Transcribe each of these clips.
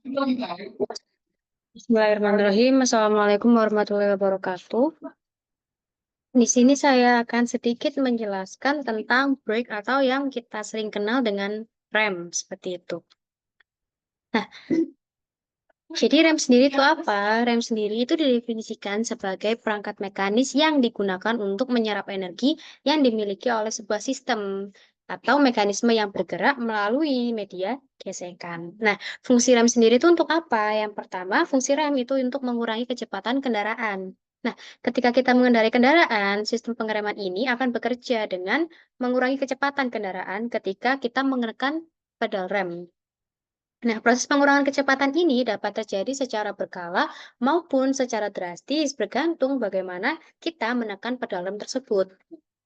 Bismillahirrahmanirrahim. Assalamualaikum warahmatullahi wabarakatuh. Di sini saya akan sedikit menjelaskan tentang break atau yang kita sering kenal dengan rem, seperti itu. Nah, jadi rem sendiri itu apa? Rem sendiri itu didefinisikan sebagai perangkat mekanis yang digunakan untuk menyerap energi yang dimiliki oleh sebuah sistem atau mekanisme yang bergerak melalui media gesekan. Nah, fungsi rem sendiri itu untuk apa? Yang pertama, fungsi rem itu untuk mengurangi kecepatan kendaraan. Nah, ketika kita mengendarai kendaraan, sistem pengereman ini akan bekerja dengan mengurangi kecepatan kendaraan ketika kita menekan pedal rem. Nah, proses pengurangan kecepatan ini dapat terjadi secara berkala maupun secara drastis bergantung bagaimana kita menekan pedal rem tersebut.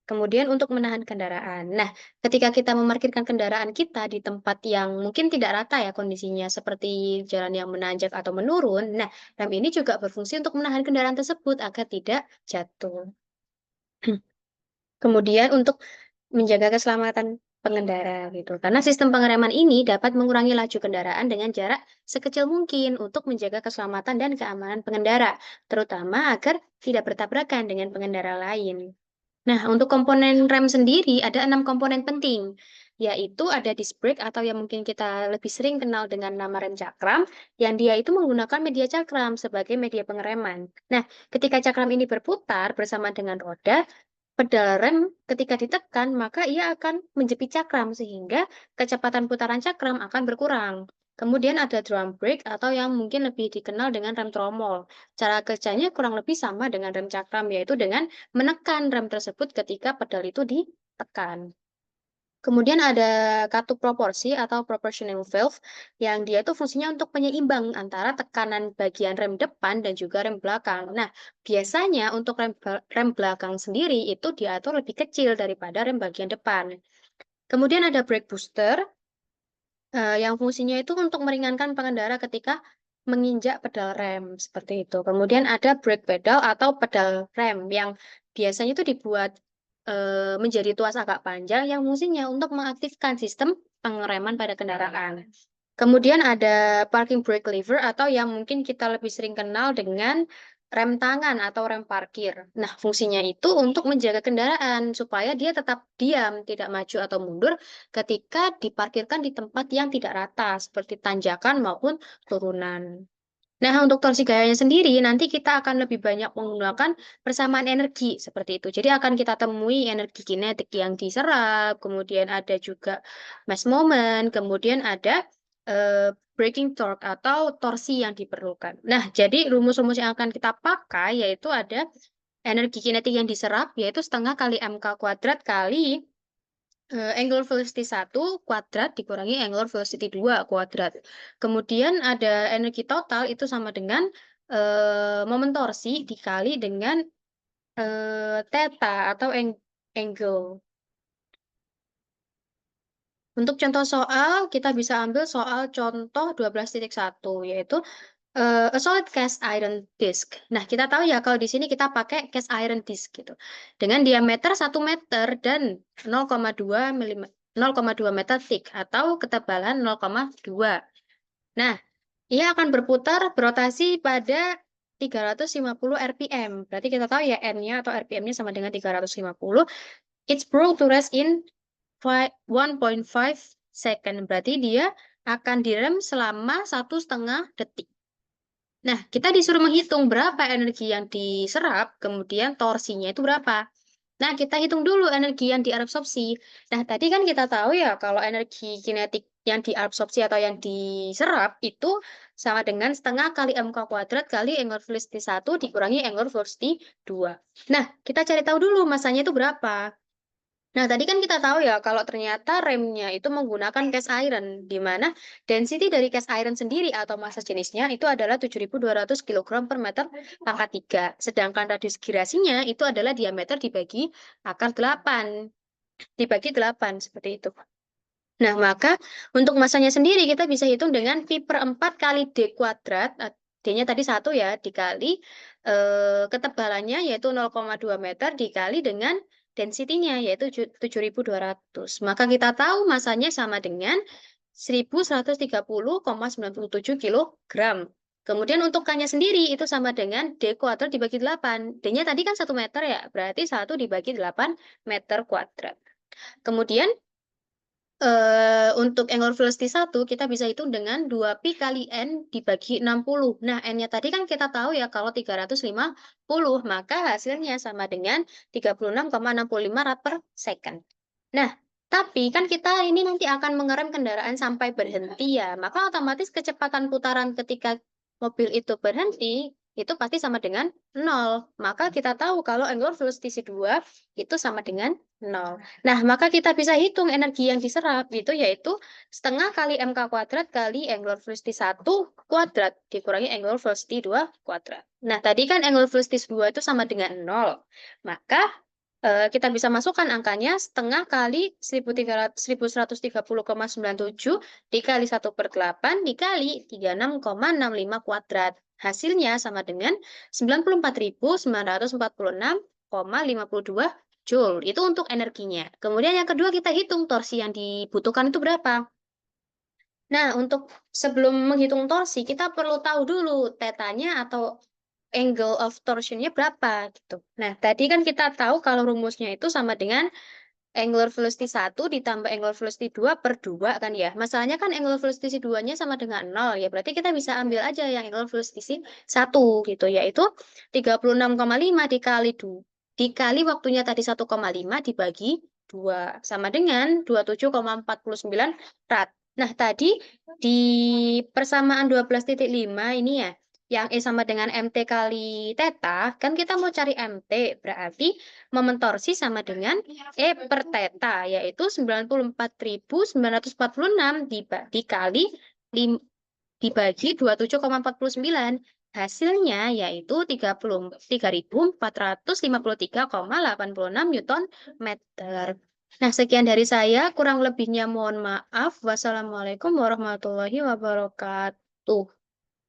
Kemudian untuk menahan kendaraan. Nah, ketika kita memarkirkan kendaraan kita di tempat yang mungkin tidak rata ya kondisinya, seperti jalan yang menanjak atau menurun, nah, rem ini juga berfungsi untuk menahan kendaraan tersebut agar tidak jatuh. Kemudian untuk menjaga keselamatan pengendara gitu. Karena sistem pengereman ini dapat mengurangi laju kendaraan dengan jarak sekecil mungkin untuk menjaga keselamatan dan keamanan pengendara, terutama agar tidak bertabrakan dengan pengendara lain. Nah, untuk komponen rem sendiri ada 6 komponen penting, yaitu ada disc brake atau yang mungkin kita lebih sering kenal dengan nama rem cakram, yang dia itu menggunakan media cakram sebagai media pengereman. Nah, ketika cakram ini berputar bersama dengan roda, pedal rem ketika ditekan, maka ia akan menjepit cakram sehingga kecepatan putaran cakram akan berkurang. Kemudian ada drum brake atau yang mungkin lebih dikenal dengan rem tromol. Cara kerjanya kurang lebih sama dengan rem cakram, yaitu dengan menekan rem tersebut ketika pedal itu ditekan. Kemudian ada katup proporsi atau proportional valve yang dia itu fungsinya untuk penyeimbang antara tekanan bagian rem depan dan juga rem belakang. Nah, biasanya untuk rem belakang sendiri itu diatur lebih kecil daripada rem bagian depan. Kemudian ada brake booster yang fungsinya itu untuk meringankan pengendara ketika menginjak pedal rem seperti itu. Kemudian ada brake pedal atau pedal rem yang biasanya itu dibuat menjadi tuas agak panjang yang fungsinya untuk mengaktifkan sistem pengereman pada kendaraan. Kemudian ada parking brake lever atau yang mungkin kita lebih sering kenal dengan rem tangan atau rem parkir. Nah, fungsinya itu untuk menjaga kendaraan supaya dia tetap diam, tidak maju atau mundur ketika diparkirkan di tempat yang tidak rata, seperti tanjakan maupun turunan. Nah, untuk torsi gayanya sendiri, nanti kita akan lebih banyak menggunakan persamaan energi seperti itu. Jadi akan kita temui energi kinetik yang diserap, kemudian ada juga mass moment, kemudian ada braking torque atau torsi yang diperlukan. Nah, jadi rumus-rumus yang akan kita pakai yaitu ada energi kinetik yang diserap, yaitu setengah kali mk kuadrat kali angular velocity 1 kuadrat dikurangi angular velocity 2 kuadrat. Kemudian ada energi total itu sama dengan momen torsi dikali dengan theta atau angle. Untuk contoh soal, kita bisa ambil soal contoh 12.1, yaitu a solid cast iron disk. Nah, kita tahu ya kalau di sini kita pakai cast iron disk gitu. Dengan diameter 1 meter dan 0,2 mm, 0,2 meter thick atau ketebalan 0,2. Nah, ia akan berputar berotasi pada 350 rpm. Berarti kita tahu ya N-nya atau RPM-nya sama dengan 350. It's brought to rest in 1.5 second. Berarti dia akan direm selama 1,5 detik. Nah, kita disuruh menghitung berapa energi yang diserap, kemudian torsinya itu berapa. Nah, kita hitung dulu energi yang diabsorpsi. Nah, tadi kan kita tahu ya kalau energi kinetik yang diabsorpsi atau yang diserap itu sama dengan setengah kali mk kuadrat kali angular velocity 1 dikurangi angular velocity 2. Nah, kita cari tahu dulu masanya itu berapa. Nah, tadi kan kita tahu ya kalau ternyata remnya itu menggunakan cast iron, di mana density dari cast iron sendiri atau massa jenisnya itu adalah 7.200 kg per meter pangkat 3. Sedangkan radius girasinya itu adalah diameter dibagi akar 8. Dibagi 8, seperti itu. Nah, maka untuk massanya sendiri kita bisa hitung dengan V/4 kali D kuadrat, D-nya tadi 1 ya, dikali ketebalannya yaitu 0,2 meter dikali dengan density-nya yaitu 7.200. Maka kita tahu masanya sama dengan 1130,97 kilogram. Kemudian untuk K-nya sendiri itu sama dengan D kuadrat dibagi 8. D-nya tadi kan 1 meter ya, berarti 1 dibagi 8 meter kuadrat. Kemudian untuk angular velocity 1 kita bisa hitung dengan 2pi kali N dibagi 60. Nah, N-nya tadi kan kita tahu ya kalau 350, maka hasilnya sama dengan 36,65 rad per second. Nah, tapi kan kita ini nanti akan mengerem kendaraan sampai berhenti ya, maka otomatis kecepatan putaran ketika mobil itu berhenti itu pasti sama dengan 0. Maka kita tahu kalau angular velocity 2 itu sama dengan 0. Nah, maka kita bisa hitung energi yang diserap itu yaitu setengah kali mk kuadrat kali angular velocity 1 kuadrat dikurangi angular velocity 2 kuadrat. Nah, tadi kan angular velocity 2 itu sama dengan 0. Maka kita bisa masukkan angkanya setengah kali 1130,97 dikali 1/8 dikali 36,65 kuadrat. Hasilnya sama dengan 94.946,52 Joule. Itu untuk energinya. Kemudian yang kedua kita hitung torsi yang dibutuhkan itu berapa. Nah, untuk sebelum menghitung torsi, kita perlu tahu dulu tetanya atau angle of torsion-nya berapa gitu. Nah, tadi kan kita tahu kalau rumusnya itu sama dengan angular velocity 1 ditambah angular velocity 2 per 2 kan ya. Masalahnya kan angular velocity 2-nya sama dengan 0 ya. Berarti kita bisa ambil aja yang angular velocity 1 gitu yaitu 36,5 dikali waktunya tadi 1,5 dibagi 2 sama dengan 27,49 rad. Nah, tadi di persamaan 12,5 ini ya, yang E sama dengan MT kali theta, kan kita mau cari MT, berarti momen torsi sama dengan E per theta, yaitu 94.946 dikali dibagi 27,49. Hasilnya yaitu 33.453,86 Newton meter. Nah, sekian dari saya. Kurang lebihnya mohon maaf. Wassalamualaikum warahmatullahi wabarakatuh.